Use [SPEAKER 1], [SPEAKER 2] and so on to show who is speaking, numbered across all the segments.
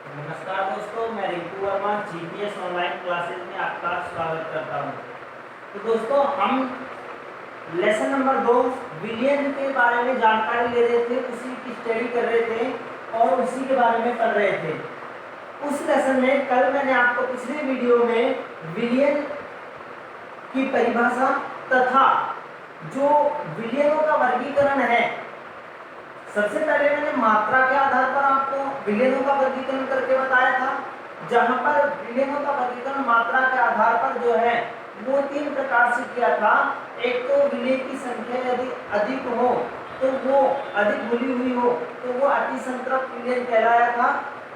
[SPEAKER 1] नमस्कार दोस्तों, मैं Rinku Verma GPS online classes में आपका स्वागत करता हूं। तो दोस्तों, हम लेसन नंबर 2 विलियन के बारे में जानकारी ले रहे थे, उसी की स्टडी कर रहे थे और उसी के बारे में पढ़ रहे थे। उस लेसन में कल मैंने आपको पिछले वीडियो में विलियन की परिभाषा तथा जो विलियनों का वर्गीकरण है, सबसे पहले मैंने मात्रा के आधार पर आपको विलियनों का वर्गीकरण करके बताया था, जहां पर विलियनों का वर्गीकरण मात्रा के आधार पर जो है वो 3 प्रकार से किया था। एक तो विलेय की संख्या यदि अधिक हो तो वो अधिक भुली हुई हो तो वो अति संतृप्त विलयन कहलाया था।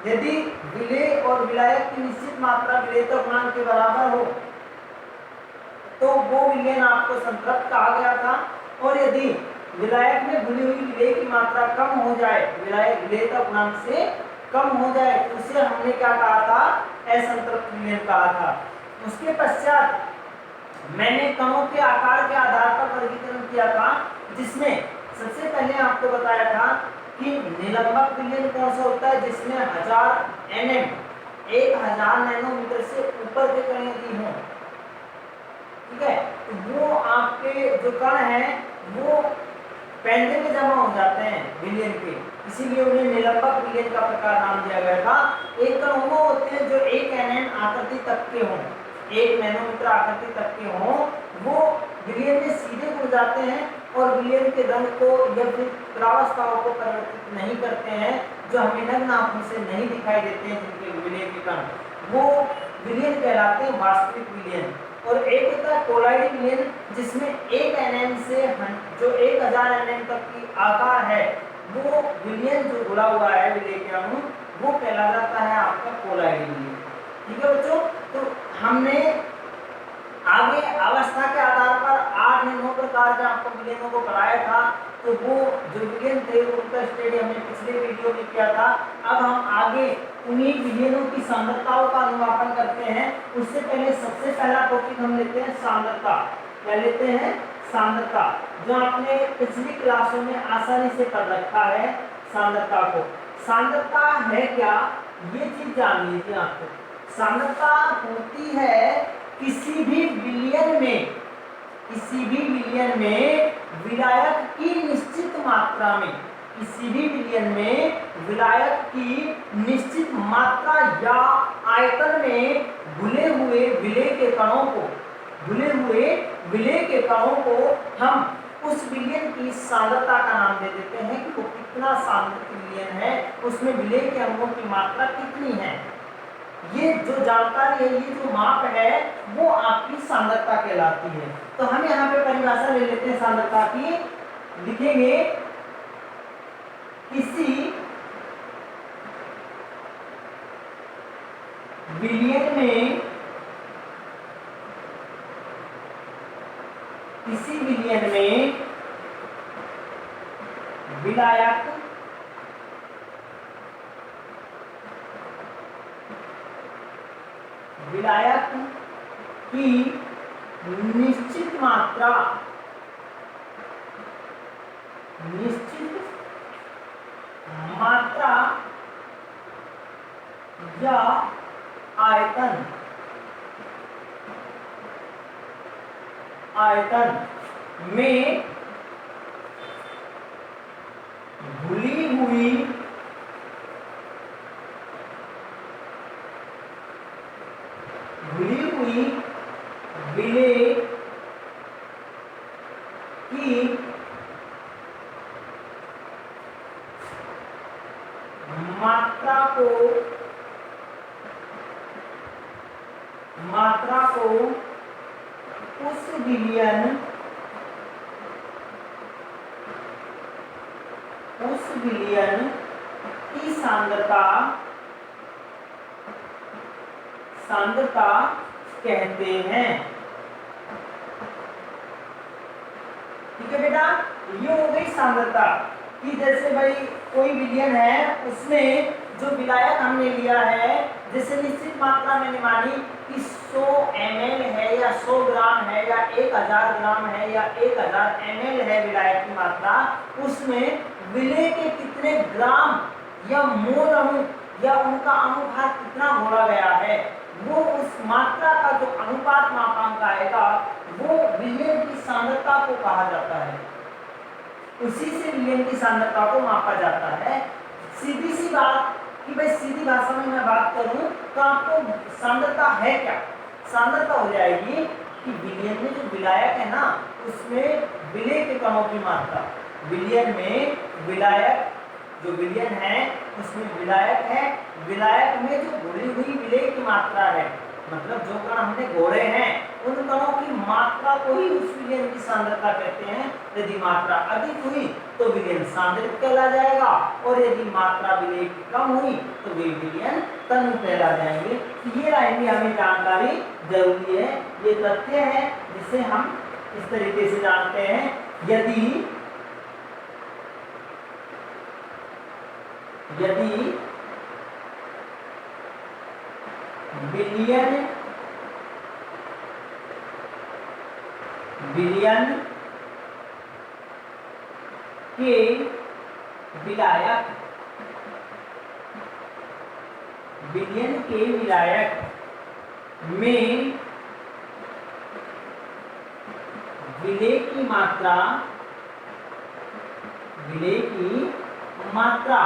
[SPEAKER 1] यदि विलेय और विलायक की निश्चित मात्रा विलेयता गुणांक के बराबर हो तो वो विलयन आपको संतृप्त कहा गया था। और यदि विलायक में भुली हुई विलेय की मात्रा कम हो जाए, विलेयता गुणांक से कम हो जाए, तो उसे हमने क्या कहा था? असंतृप्त विलयन कहा था। उसके पश्चात मैंने कणों के आकार के आधार पर वर्गीकरण किया था, जिसमें सबसे पहले आपको बताया था कि निलंबक विलयन कौन सा होता है, जिसमें 1000 mm 1000 नैनोमीटर से ऊपर के कण यदि हों, ठीक है, तो वो आपके जो कण हैं वो पेंडे में जमा हो जाते हैं विलयन के, इसीलिए उन्हें निलंबक विलयन का प्रकार नाम दिया गया था। एक कण वो होते हैं जो 1 nm आकृति तक के हों, 1 नैनोमीटर आकृति तक के हों, वो विलयन में सीधे जुड़ जाते हैं और विलयन के रंग को या फिर द्रवावस्थाओं को परिवर्तित नहीं करते हैं, जो हमें नग्न आंखों से नहीं दिखाई देते हैं। जिनके विलय के कण वो विलयन कहलाते हैं वास्तविक विलयन। और एक होता है कोलाइड विलयन, जिसमें 1 nm से जो 1000 nm तक की आकार है, वो विलयन जो जुड़ा हुआ है विलय के अणु, वो कहला जाता है आपका कोलाइड विलयन। ठीक है बच्चों, तो हमने आगे अवस्था के आधार पर 8 या 9 प्रकार के आपको विलयनों को पढ़ाया था। तो वो जो विलयन थे उनका स्टडी हमने पिछले वीडियो में किया था। अब हम आगे उन्हीं विलयनों की सांद्रताओं का अनुमापन करते हैं। उससे पहले सबसे पहला टॉपिक हम लेते हैं सांद्रता। क्या लेते हैं? सांद्रता, जो आपने पिछली क्लासों में आसानी से पढ़ रखा है सांद्रता को। सांद्रता है क्या, ये चीज जान लीजिए आपको। सांद्रता होती है किसी भी विलयन में विलायक की निश्चित मात्रा में, किसी भी विलयन में विलायक की निश्चित मात्रा या आयतन में घुले हुए विलेय के कणों को हम उस विलयन की सांद्रता का नाम दे देते हैं कि वो कितना सांद्रित विलयन है, उसमें विलेय के अणुओं की मात्रा कितनी है। ये जो जानकारी है, ये जो माप है, वो आपकी सांद्रता कहलाती है। तो हम यहाँ पे परिभाषा ले लेते हैं सांद्रता की। लिखेंगे किसी विलयन में विलायक की निश्चित मात्रा या आयतन में घुली हुई विलेय की मात्रा को उस विलयन की सांद्रता कहते हैं। ठीक है बेटा, ये हो गई सांद्रता कि जैसे भाई कोई विलयन है, उसमें जो विलायक हमने लिया है, जैसे निश्चित मात्रा मैंने मानी कि 100 ml है या 100 ग्राम है या 1000 ग्राम है या 1000 ml है विलायक की मात्रा, उसमें विलेय के कितने ग्राम या मोल अणु या उनका अनुभाग कितना घोला गया है, वो उस मात्रा का जो अनुपात मापांक आएगा वो विलयन की सांद्रता को कहा जाता है। उसी से विलयन की सांद्रता को मापा जाता है। सीधी सी बात कि भाई सीधी भाषा में मैं बात करूं तो आपको सांद्रता है क्या, सांद्रता हो जाएगी कि विलयन में जो विलायक है ना उसमें विलय के कणों की मात्रा, विलयन में विलायक जो विलयन है उसमें विलायक है, विलायक में जो घोली हुई विलय की मात्रा है, मतलब जो कण हमने घोले हैं उन कणों की मात्रा को ही उस विलयन की सांद्रता कहते हैं। यदि मात्रा अधिक हुई तो विलयन सांद्रित कहला जाएगा और यदि मात्रा विलय की कम हुई तो वे विलयन तनु कहला जाएंगे। ये लाइन भी हमें जानकारी जरूरी है, ये तथ्य है जिसे हम इस तरीके से जानते हैं। यदि विलयन के विलायक में विलय की मात्रा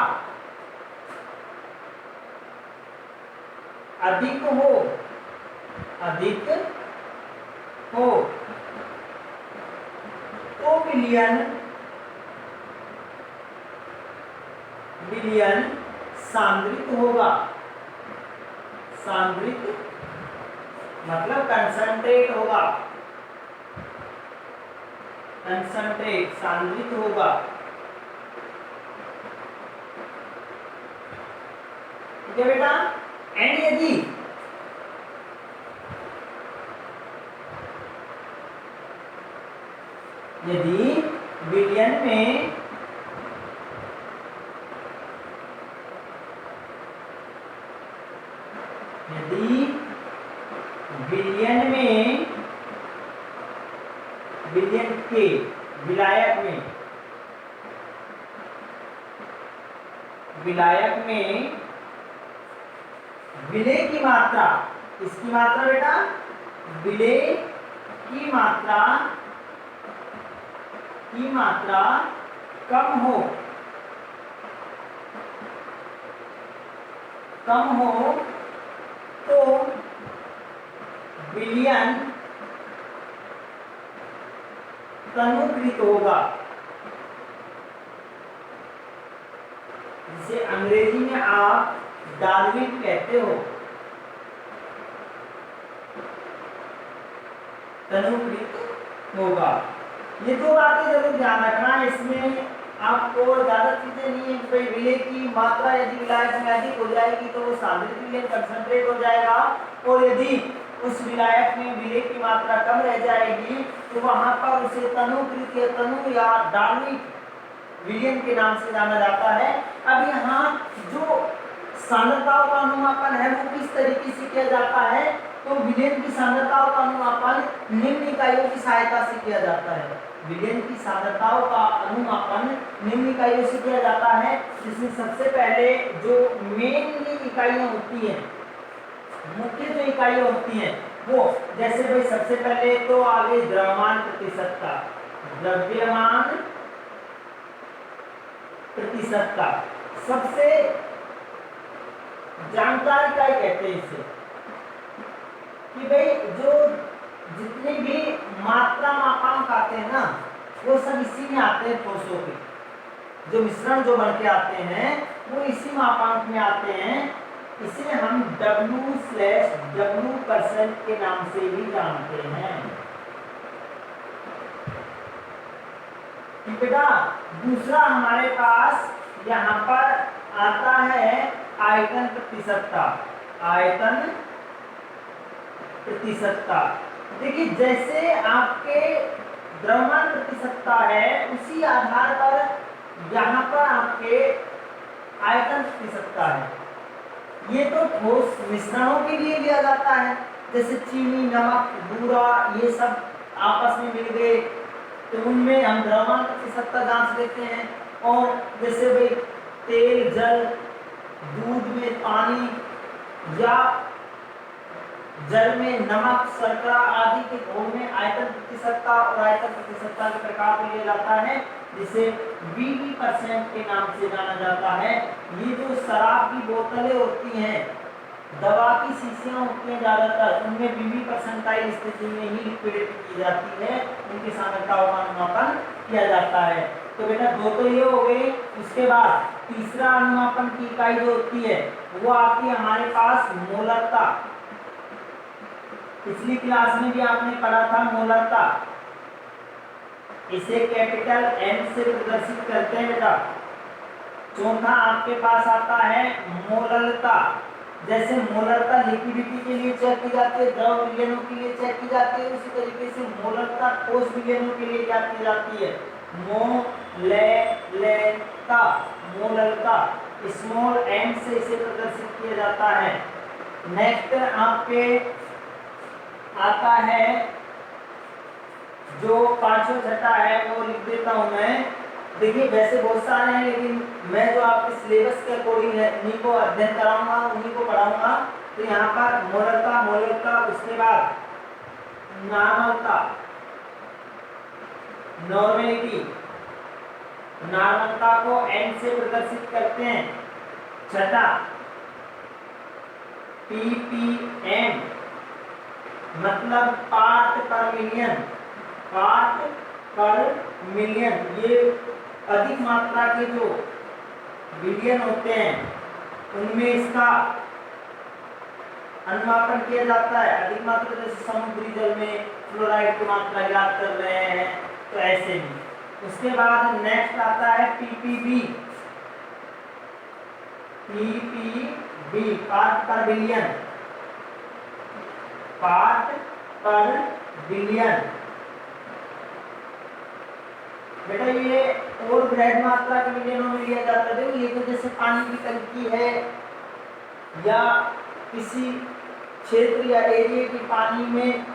[SPEAKER 1] अधिक हो तो विलयन सांद्रित होगा। सांद्रित मतलब कंसंट्रेट होगा, सांद्रित होगा। ठीक है बेटा। एंड यदि विलयन में विलयन के विलायक में विलय की मात्रा, इसकी मात्रा बेटा विलय की मात्रा कम हो तो विलयन तनुकृत होगा, जिसे अंग्रेजी में आप डार्विन कहते हो। तनुकृत होगा। ये दो बातें जरूर ध्यान रखना, इसमें आपको ज्यादा चीजें नहीं है। विलय की मात्रा यदि विलायक में अधिक हो जाएगी तो वो सांद्रित विलयन कंसंट्रेट हो जाएगा, और यदि उस विलायक में विलय की मात्रा कम रह जाएगी तो वहां पर उसे तनुकृत या तनु या डार्विन विलयन के नाम से जाना जाता है। अब यहाँ जो सांद्रताओं का अनुमापन है वो किस तरीके से किया जाता है, तो विलयन की सांद्रताओं का अनुमापन निम्न इकाइयों की सहायता से किया जाता है। विलयन की सांद्रताओं का अनुमापन निम्न इकाइयों से किया जाता है, जिसमें सबसे पहले जो मेनली इकाइयां होती हैं, मुख्य जो इकाइयां होती हैं वो, जैसे भाई सबसे पहले तो आगे द्रव्यमान प्रतिशतता, द्रव्यमान प्रतिशतता सबसे जानकारी इकाई कहते हैं इसे, कि भाई जो जितने भी मात्रा मापांक आते हैं ना वो सब इसी में आते हैं। ठोसों के जो मिश्रण जो बन के आते हैं वो इसी मापांक में आते हैं। इसे हम W/W% के नाम से भी जानते हैं। बेटा दूसरा हमारे पास यहाँ पर आता है आयतन प्रतिशतता। आयतन प्रतिशतता देखिए, जैसे आपके द्रव्यमान प्रतिशतता है उसी आधार पर यहाँ पर आपके आयतन प्रतिशतता है। ये तो ठोस मिश्रणों के लिए लिया जाता है, जैसे चीनी, नमक, बूरा, ये सब आपस में मिल गए तो उनमें हम द्रव्यमान प्रतिशतता जांच लेते हैं। और जैसे भाई तेल, जल, दूध में में पानी या जल में नमक, शर्करा आदि के घोल में आयतन प्रतिशतता और आयतन प्रतिशतता के प्रकार को लिया जाता है, जिसे BB% के नाम से जाना जाता है। ये जो शराब की बोतलें होती हैं, दवा की शीशियां होती हैं ज्यादातर, उनमें BB% स्थिति में ही लिक्विडेट की जाती है, उनकी सांद्रताओं का अनुमापन किया जाता है। तो बेटा दो तो ये हो गए। उसके बाद तीसरा अनुमापन की इकाई जो होती है वो आती है हमारे पास मोलरता। पिछली क्लास में भी आपने पढ़ा था मोलरता, इसे कैपिटल M से प्रदर्शित करते हैं बेटा। चौथा आपके पास आता है मोलरता। जैसे मोलरता लिक्विडिटी के लिए चेक की जाती है, द्रव विलयनों के लिए चेक की जाती है, उसी तरीके से मोलरता ठोस विलयनों के लिए ज्ञात की जाती है। मोलरता, मोलरता स्मॉल m से इसे प्रदर्शित किया जाता है। नेक्स्ट आपके आता है जो पांचवा छठा है, वो लिख देता हूं मैं। देखिए वैसे बहुत सारे हैं, लेकिन मैं जो आपके सिलेबस के अकॉर्डिंग है उन्हीं को अध्ययन कराऊंगा, उन्हीं को पढ़ाऊंगा। तो यहाँ पर मोलरता, मोलरता, उसके बाद नॉर्मलता, नॉर्मेलिटी, नॉर्मलता को n से प्रदर्शित करते हैं। छठा ppm मतलब पार्ट पर मिलियन, पार्ट पर मिलियन। ये अधिक मात्रा के जो विलयन होते हैं उनमें इसका अनुमापन किया जाता है। अधिक मात्रा जैसे समुद्री जल में फ्लोराइड की मात्रा ज्ञात कर रहे हैं, तो ऐसे भी। उसके बाद नेक्स्ट आता है ppb, ppb पार्ट पर बिलियन, पार्ट पर बिलियन। बेटा ये और बृहद मात्रा के विलयनों में लिया जाता है। ये तो जैसे पानी की टंकी है या किसी क्षेत्र या एरिया की पानी में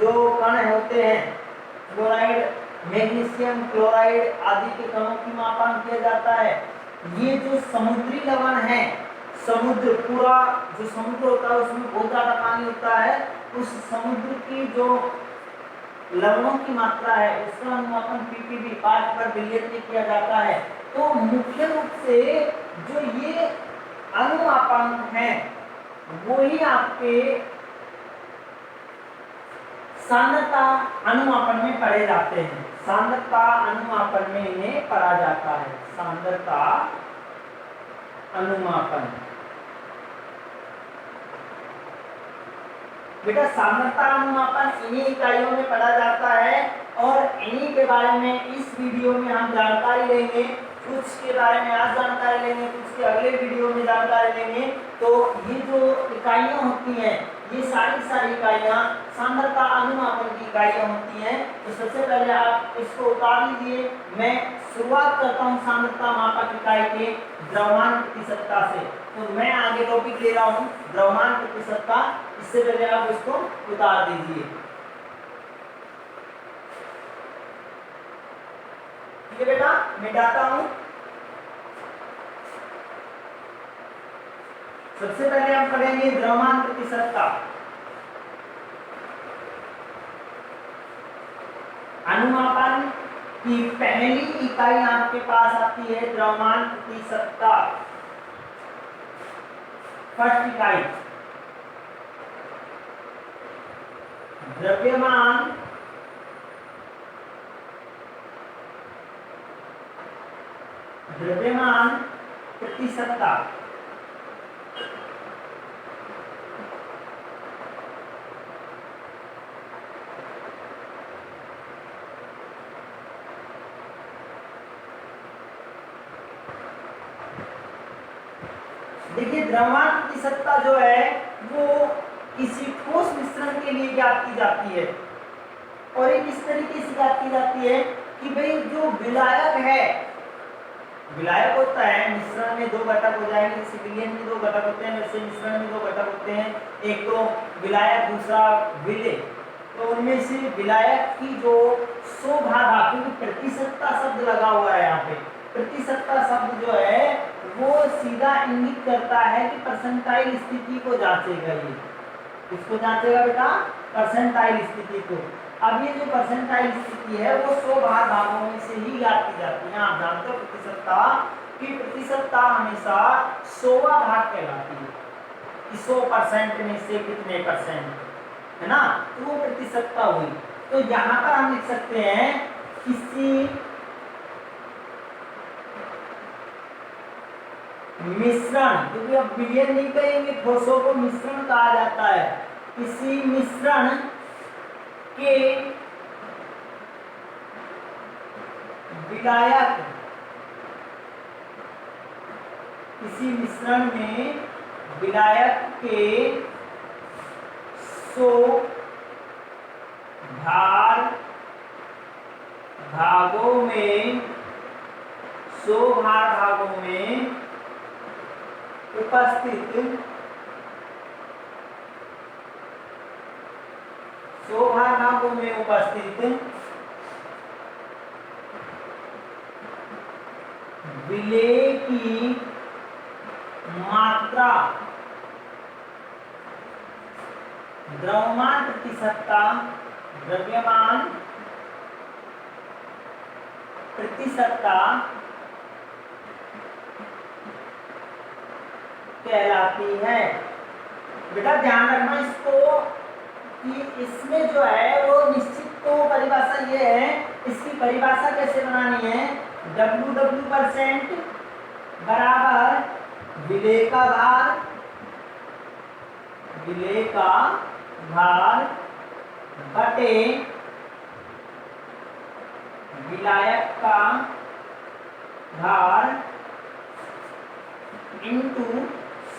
[SPEAKER 1] जो कण होते हैं, फ्लोराइड, मैग्नीशियम क्लोराइड आदि के कणों की मापांक किया जाता है। ये जो समुद्री लवण है, समुद्र पूरा जो समुद्र होता है उसमें बहुत ज्यादा पानी होता है, उस समुद्र की जो लवणों की मात्रा है उसका अनुमापन ppb पार्ट पर बिलियन में किया जाता है। तो मुख्य रूप से जो ये अनुमापांक हैं वो ही आपके सांद्रता अनुमापन में पढ़े जाते हैं। सांद्रता अनुमापन में इन्हें पढ़ा जाता है, सांद्रता अनुमापन। बेटा सांद्रता अनुमापन इन्हीं इकाइयों में पढ़ा जाता है और इन्हीं के बारे में इस वीडियो में हम जानकारी लेंगे। कुछ के बारे में आज जानकारी लेंगे, कुछ के अगले वीडियो में जानकारी लेंगे। तो ये जो इकाइयां होती हैं, ये सारी इकाइयां सांद्रता अनुमापन की इकाइयां होती हैं। तो सबसे पहले आप इसको उतार लीजिए। मैं शुरुआत करता हूं सांद्रता मापक इकाई के द्रव्यमान प्रतिशतता से। तो मैं आगे टॉपिक ले रहा हूं द्रव्यमान प्रतिशतता। इससे पहले आप इसको उतार दीजिए। ठीक है बेटा, मिटाता हूं। सबसे पहले हम पढ़ेंगे द्रव्यमान प्रतिशतता। अनुमापन की पहली इकाई आपके पास आती है द्रव्यमान प्रतिशतता। फर्स्ट इकाई द्रव्यमान प्रतिशतता। देखिए द्रव्यमान प्रतिशतता जो है वो किसी ठोस मिश्रण के लिए ज्ञात की जाती है और एक इस तरीके से ज्ञात की जाती है कि भाई जो विलायक है, विलायक होता है मिश्रण में दो घटक हो जाएंगे। जैसे विलयन में दो घटक होते हैं, वैसे मिश्रण में दो घटक होते हैं, एक तो विलायक दूसरा विलय। तो उनमें से विलायक की जो शोभा धातु की प्रतिशतता शब्द लगा हुआ है यहाँ पे, प्रतिशतता शब्द जो है वो सीधा इंगित करता है कि परसेंटाइल स्थिति को जांचेगा। ये इसको जांचेगा बेटा, परसेंटाइल स्थिति को। अब ये जो परसेंटाइल स्थिति है वो 100 भागों में से ही ज्ञात की जाती है। आप जानते हो प्रतिशतता कि प्रतिशतता हमेशा 100वां भाग कहलाती है कि 100% में से कितने परसेंट, है ना, तो वो प्रतिशतता हुई। तो यहाँ पर हम लिख सकते हैं किसी मिश्रण, क्योंकि अब बिलियन नहीं कहेंगे, ठोसों को मिश्रण कहा जाता है, किसी मिश्रण के विलायक, किसी मिश्रण में विलायक के 100 भागों में 100 भागों में उपस्थित 100 भागों में उपस्थित विलेय की मात्रा, द्रव्यमान प्रतिशतता, द्रव्यमान प्रतिशतता कहलाती है। बेटा ध्यान रखना इसको कि इसमें जो है वो निश्चित, तो परिभाषा ये है, इसकी परिभाषा कैसे बनानी है, W% बराबर विलेय का भार बटे विलायक का भार इंटू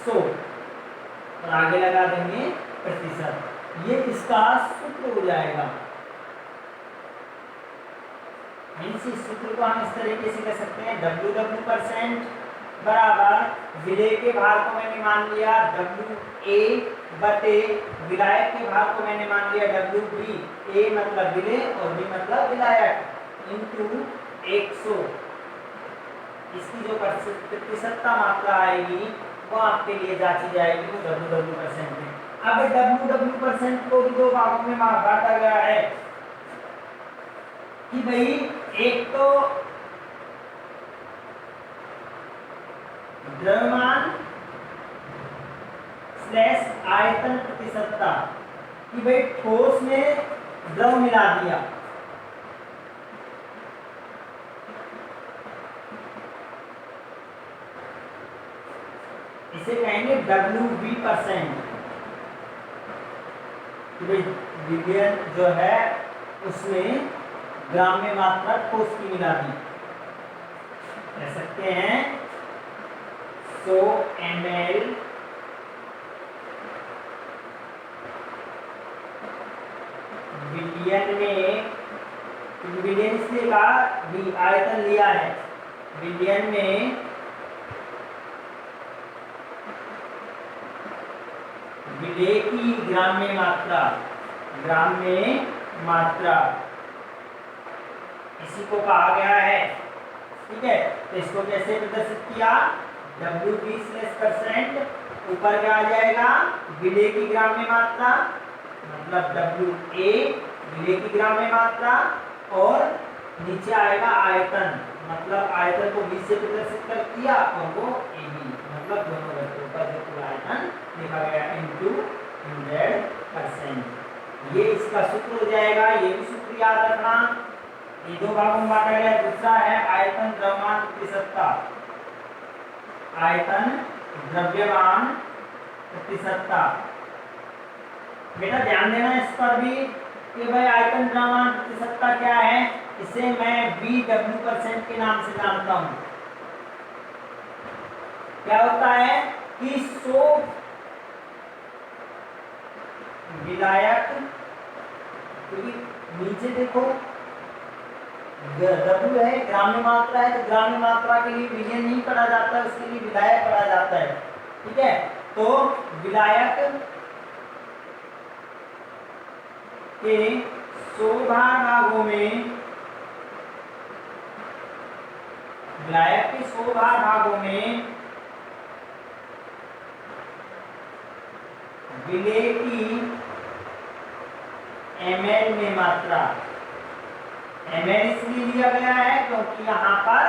[SPEAKER 1] 100 और आगे लगा देंगे प्रतिशत। ये इसका सूत्र हो जाएगा। इस सूत्र को हम इस तरीके से कह सकते हैं, W% बराबर विलेय के भार को मैंने मान लिया WA बटे विलायक के भार को मैंने मान लिया WB, A मतलब विलेय और B मतलब विलायक, इंटू 100। इसकी जो प्रतिशतता मात्रा आएगी वो आपके लिए जांची जाएगी वो W% में। अब W% को भी 2 भागों में बांटा गया है कि भाई एक तो द्रव्यमान स्लैश आयतन प्रतिशतता, कि भाई ठोस में द्रव मिला दिया, इसे कहेंगे WB%। विलियन जो है उसमें ग्राम में मात्रा ठोस की मिला दी, कह सकते हैं 100 ml विलियन में, विलियन इसलिए कहा भी आयतन लिया है, विलियन में विलेय की ग्राम में मात्रा इसी को कहा गया है। ठीक है, तो इसको कैसे प्रदर्शित किया, W20% ऊपर क्या आ जाएगा, विलेय की ग्राम में मात्रा मतलब WA विलेय की ग्राम में मात्रा, और नीचे आएगा आयतन, मतलब आयतन को 20 से प्रदर्शित कर दिया और वो AB मतलब दोनों वस्तुओं का जो पूरा आयतन लिखा गया इंटू 100%। ये इसका सूत्र हो जाएगा। ये भी सूत्र याद रखना। ये 2 भागों में बांटा गया। दूसरा है आयतन द्रव्यमान प्रतिशतता, आयतन द्रव्यमान प्रतिशतता। बेटा ध्यान देना इस पर भी कि भाई आयतन द्रव्यमान प्रतिशतता क्या है, इसे मैं BW% के नाम से जानता हूं। क्या होता है कि 100 विलायक, क्योंकि नीचे देखो W है, ग्राम्य मात्रा है, तो ग्राम्य मात्रा के लिए विलियन नहीं पढ़ा जाता है, उसके लिए विलायक पढ़ा जाता है। ठीक है, तो विलायक के 100 भागों में, विलायक के 100 भागों में विलेय की ml में मात्रा, ml इसलिए लिया गया है क्योंकि यहाँ पर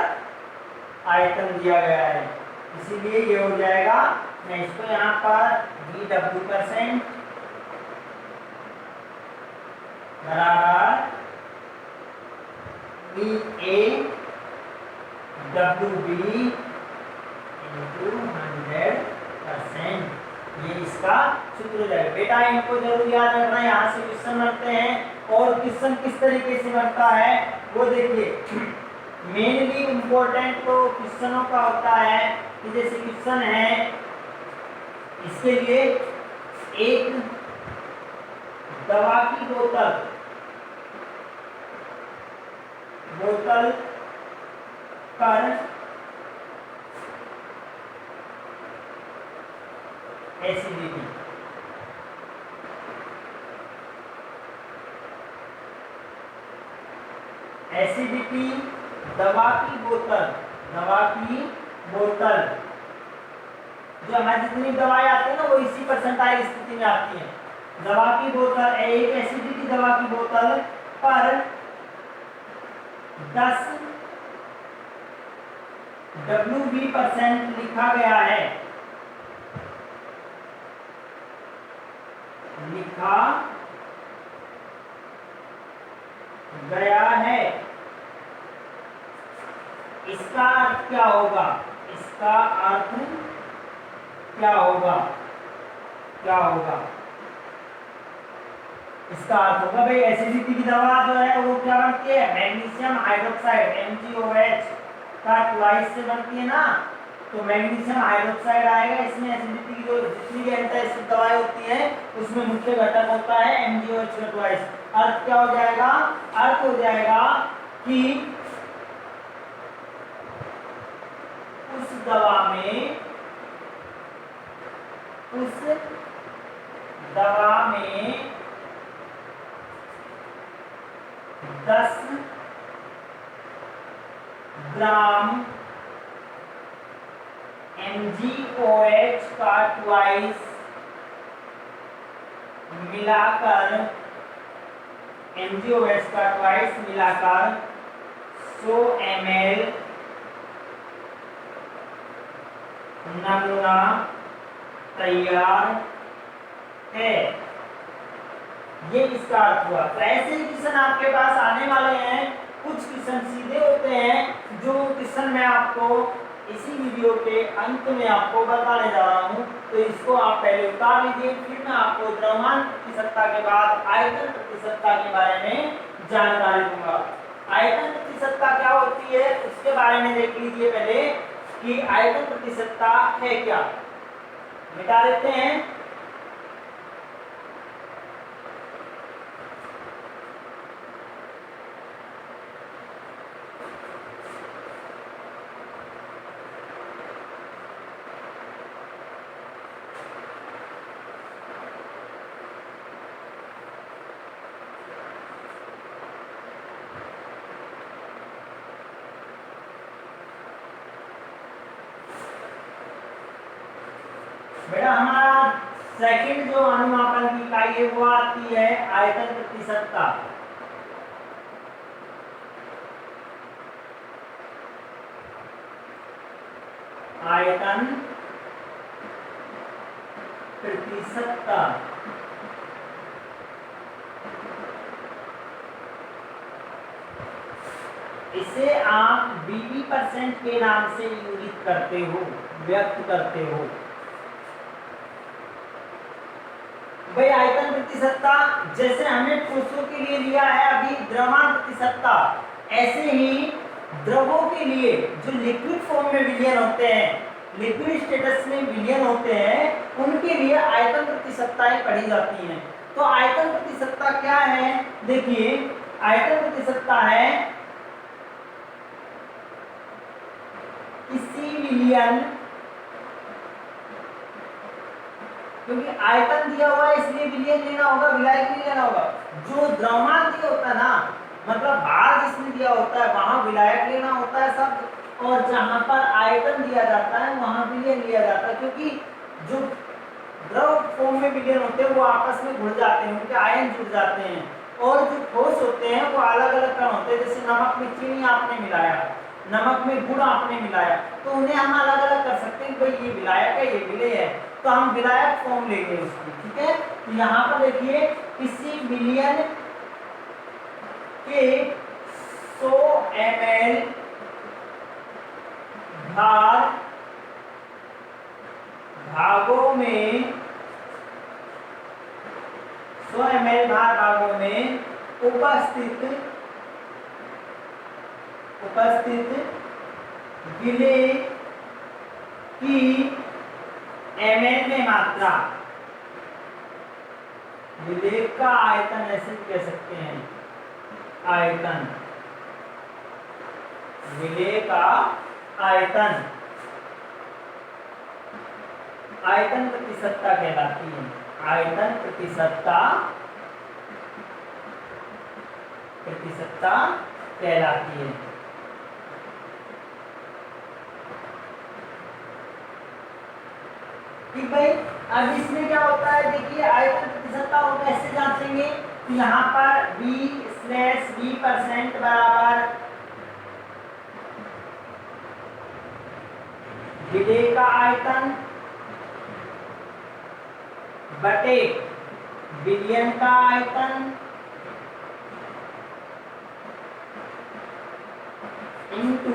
[SPEAKER 1] आयतन दिया गया है, इसीलिए ये हो जाएगा। मैं इसको यहाँ पर VW% बराबर VAWB into 100%, ये इसका सूत्र हो जाएगा। बेटा इनको जरूर याद रखना, यहाँ से क्वेश्चन बनते हैं और क्वेश्चन किस तरीके से बनता है वो देखिए। मेनली इम्पोर्टेंट तो क्वेश्चनों का होता है कि जैसे क्वेश्चन है, इसके लिए एक दवा की बोतल पर एसिडिटी, दवा की बोतल जो हमारी जितनी दवाएं आती है ना वो इसी परसेंटाइल स्थिति में आती है। दवा की बोतल, एक एसिडिटी दवा की बोतल पर 10 WB% लिखा गया है, इसका अर्थ क्या होगा? इसका अर्थ होगा भाई एसिडिटी की दवा जो है वो क्या बनती है? मैग्नीशियम हाइड्रोक्साइड MgOH का ट्वाइस से बनती है ना, तो मैग्नीशियम हाइड्रोक्साइड आएगा। इसमें एसिडिटी की जो जितनी भी एंटासिड दवाएं होती है उसमें मुख्य घटक होता है MgOH का ट्वाइस। अर्थ क्या हो जाएगा? अर्थ हो जाएगा कि उस दवा में 10 ग्राम MgOH का ट्वाइस मिलाकर 100 ml नमूना तैयार है। ये इसका अर्थ हुआ। तो ऐसे क्वेश्चन आपके पास आने वाले हैं। कुछ क्वेश्चन सीधे होते हैं, जो क्वेश्चन मैं आपको इसी वीडियो के अंत में आपको बताने जा रहा हूँ। तो इसको आप पहले उतार लीजिए, फिर मैं आपको द्रव्यमान प्रतिशतता के बाद आयतन प्रतिशतता के बारे में जानकारी दूंगा। आयतन प्रतिशतता क्या होती है उसके बारे में देख लीजिए पहले कि आयतन प्रतिशतता है क्या। मिटा देते हैं। बेटा हमारा सेकंड जो अनुमापन की इकाई है वो आती है आयतन प्रतिशतता। आयतन प्रतिशतता इसे आप BB% के नाम से इंगित करते हो, व्यक्त करते हो। भाई आयतन प्रतिशतता जैसे हमने ठोसों के लिए लिया है अभी द्रव्यमान प्रतिशतता, ऐसे ही द्रवों के लिए जो लिक्विड फॉर्म में विलयन होते हैं, लिक्विड स्टेटस में विलयन होते हैं, उनके लिए आयतन प्रतिशतताएं पढ़ी जाती हैं। तो आयतन प्रतिशतता क्या है? देखिए आयतन प्रतिशतता है किसी विलयन, क्योंकि आयतन दिया हुआ है इसलिए विलयन लेना होगा, विलायक नहीं लेना होगा। जो द्रव्यमान दिया होता है ना, मतलब भार जिसमें दिया होता है वहां विलायक लेना होता है सब, और जहां पर आयतन दिया जाता है वहां विलयन लिया जाता है। क्योंकि जो द्रव फॉर्म में विलयन होते हैं वो आपस में घुल जाते हैं, उनके आयन जुड़ जाते हैं। और जो ठोस होते हैं वो अलग अलग कण होते हैं, जैसे नमक में चीनी आपने मिलाया, नमक में गुड़ आपने मिलाया, तो उन्हें हम अलग अलग कर सकते हैं, भाई ये विलायक है, ये विलेय है, तो हम विलायक फॉर्म लेंगे उसकी। ठीक है, तो यहाँ पर देखिए किसी विलयन के 100 ml भागों में 100 ml भागों में उपस्थित विलेय की ml में मात्रा, विलेय का आयतन ऐसे कह सकते हैं, आयतन, विलेय का आयतन, आयतन प्रतिशतता कहलाती है, आयतन प्रतिशतता कहलाती है। ठीक भाई, अब इसमें क्या होता है, देखिए आयतन प्रतिशतता को कैसे जांचेंगे, तो यहाँ पर V/V% बराबर विलेय का आयतन बटे विलयन का आयतन इंटू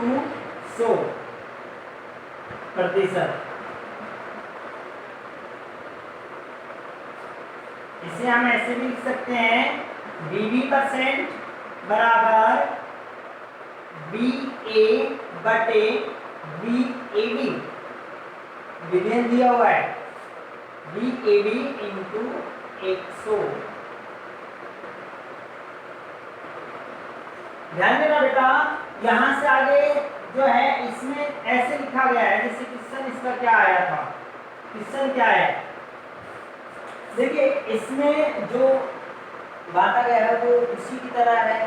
[SPEAKER 1] 100%। इसे हम ऐसे भी लिख सकते हैं, VV% बराबर VA बटे VAB, विलयन दिया हुआ है, VAB इंटू 100। ध्यान देना बेटा, यहां से आगे जो है इसमें ऐसे लिखा गया है, जैसे क्वेश्चन इसका क्या आया था, क्वेश्चन क्या है, देखिए इसमें जो बांटा गया है वो उसी की तरह है,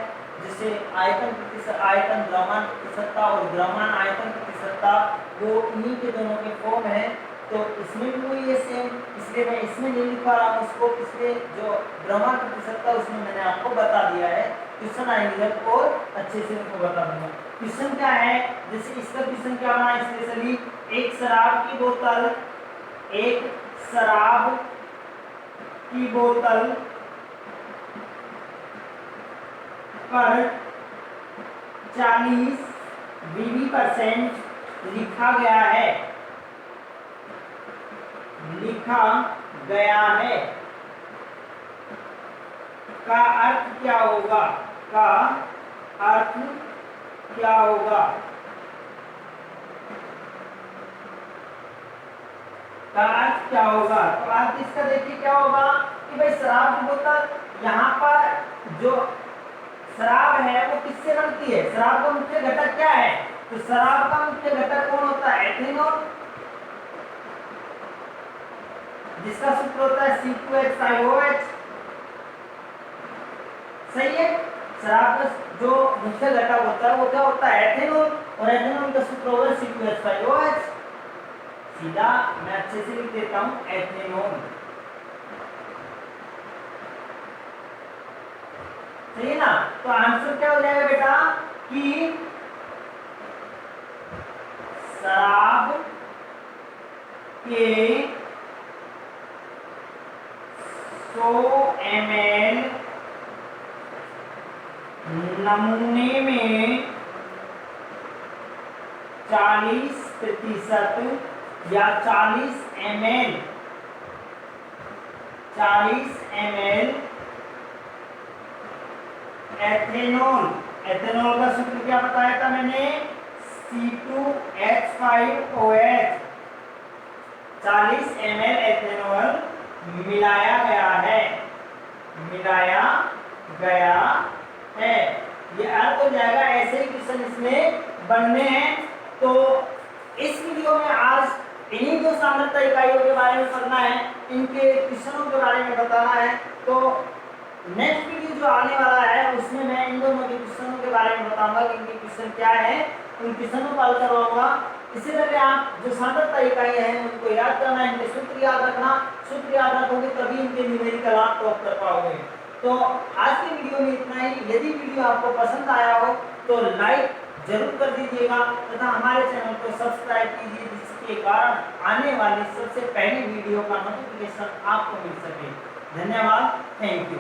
[SPEAKER 1] जैसे आयतन प्रतिशत, आयतन द्रव्यमान प्रतिशतता और द्रव्यमान आयतन प्रतिशतता, वो इन्हीं के दोनों के फॉर्म है, तो इसमें भी वही है सेम, इसलिए मैं इसमें नहीं लिखा रहा हूँ उसको, इसलिए जो द्रव्यमान प्रतिशतता उसमें मैंने आपको बता दिया है, क्वेश्चन आएंगे और अच्छे से उनको बता दूंगा। क्वेश्चन क्या है, जैसे इसका क्वेश्चन क्या बना स्पेशली, एक शराब की बोतल पर 40 VV% लिखा गया है, का अर्थ क्या होगा, तो अर्थ इसका देखिए क्या होगा कि भाई शराब की बोतल, यहाँ पर जो शराब है वो किससे बनती है, शराब का मुख्य घटक क्या है, तो शराब का मुख्य घटक कौन होता है, एथेनॉल, जिसका सूत्र होता है C2H5OH। सही है, शराब का जो मुख्य घटक होता है वो क्या होता है, एथेनॉल, और एथेनॉल का सूत्र होता है C2H5OH। सीधा मैं अच्छे से लिख देता हूं, एथेनॉल। सही है ना, तो आंसर क्या हो जाएगा बेटा कि शराब के 100 ml नमूने में 40% या 40 ml एथेनॉल का सूत्र क्या बताया था मैंने, C2H5OH, 40 ml एथेनॉल मिलाया गया है, ये अर्थ हो जाएगा। ऐसे ही क्वेश्चन इसमें बनने हैं। तो इस वीडियो में आज इन्हीं दो सांद्रता इकाइयों के बारे में पढ़ना है, इनके क्वेश्चनों के बारे में बताना है। तो नेक्स्ट वीडियो जो आने वाला है उसमें मैं इन दोनों के क्वेश्चनों के बारे में बताऊंगा कि इनके क्वेश्चन क्या है, उन क्वेश्चनों को हल करवाऊंगा। इससे पहले आप जो सांद्रता इकाइयां हैं उनको याद करना है, इनके सूत्र सूत्र याद रखना, सूत्र याद रखोगे तभी इनके न्यूमेरिकल आप टॉप कर पाओगे। तो आज की वीडियो में इतना ही। यदि वीडियो आपको पसंद आया हो तो लाइक जरूर कर दीजिएगा तथा हमारे चैनल को सब्सक्राइब कीजिए, जिसके कारण आने वाली सबसे पहली वीडियो का नोटिफिकेशन आपको मिल सके। धन्यवाद, थैंक यू।